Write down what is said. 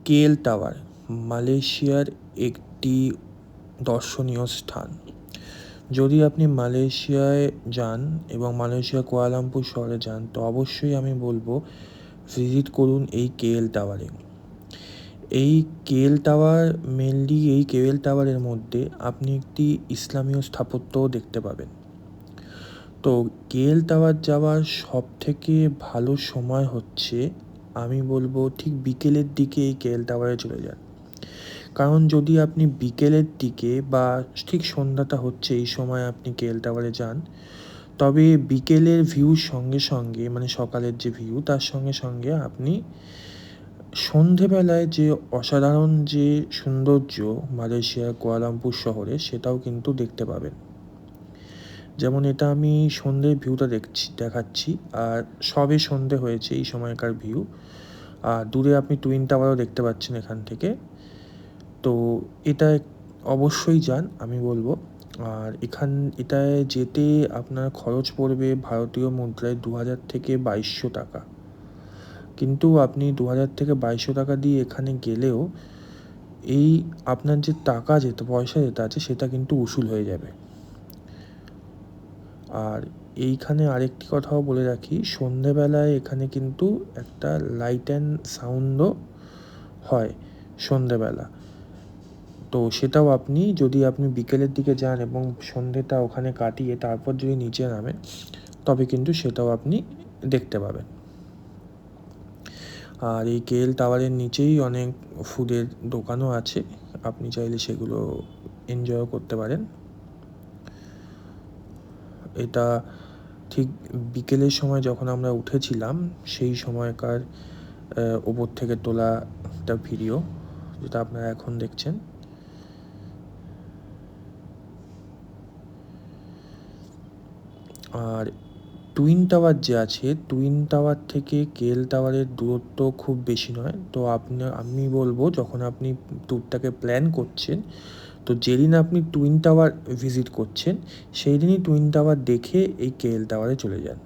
KL tower মালয়েশিয়ার একটি দর্শনীয় স্থান। যদি আপনি মালয়েশিয়ায় যান এবং মালয়েশিয়ার কুয়ালালামপুর শহরে যান, তো অবশ্যই আমি বলবো ভিজিট করুন এই কেএল টাওয়ারে। এই কেএল টাওয়ার এই কেএল টাওয়ারের মধ্যে আপনি একটি ইসলামীয় স্থাপত্যও দেখতে পাবেন। তো কেএল টাওয়ার যাওয়ার সবথেকে ভালো সময় হচ্ছে, আমি বলবো ঠিক বিকেলের দিকে এই কেএল টাওয়ারে চলে যান। কারণ যদি আপনি বিকেলের দিকে বা ঠিক সন্ধ্যাটা হচ্ছে এই সময় আপনি কেএল টাওয়ারে যান, তবে বিকেলের ভিউর সঙ্গে সঙ্গে মানে সকালের যে ভিউ তার সঙ্গে সঙ্গে আপনি সন্ধেবেলায় যে অসাধারণ যে সৌন্দর্য মালয়েশিয়ার কুয়ালালামপুর শহরে, সেটাও কিন্তু দেখতে পাবেন। যেমন এটা আমি সন্ধ্যের ভিউটা দেখাচ্ছি, আর সবে সন্ধে হয়েছে এই সময়কার ভিউ। আর দূরে আপনি টুইন টাওয়ারও দেখতে পাচ্ছেন এখান থেকে। তো এটা অবশ্যই যান আমি বলবো। আর এটায় যেতে আপনার খরচ পড়বে ভারতীয় মুদ্রায় 2000 থেকে 2200 টাকা। কিন্তু আপনি 2000 থেকে 2200 টাকা দিয়ে এখানে গেলেও এই আপনার যে পয়সা যেটা আছে সেটা কিন্তু উসুল হয়ে যাবে। আর এইখানে আরেকটি কথাও বলে রাখি, সন্ধেবেলায় এখানে কিন্তু একটা লাইট অ্যান্ড সাউন্ডও হয় সন্ধেবেলা। তো সেটাও যদি আপনি বিকেলের দিকে যান এবং সন্ধেটা ওখানে কাটিয়ে তারপর যদি নিচে নামেন, তবে কিন্তু সেটাও আপনি দেখতে পাবেন। আর এই কেএল টাওয়ারের নিচেই অনেক ফুডের দোকানও আছে, আপনি চাইলে সেগুলো এনজয়ও করতে পারেন। এটা ঠিক বিকেলের সময় যখন আমরা উঠেছিলাম সেই সময়কার ওপর থেকে তোলা একটা ভিডিও, যেটা আপনারা এখন দেখছেন। আর টুইন টাওয়ার যে আছে, টুইন টাওয়ার থেকে কেএল টাওয়ারের দূরত্ব খুব বেশি নয়। তো আমি বলবো যখন আপনি ট্যুরটাকে প্ল্যান করছেন, তো যেদিন আপনি টুইন টাওয়ার ভিজিট করছেন সেই দিনই টুইন টাওয়ার দেখে এই কেএল টাওয়ারে চলে যান।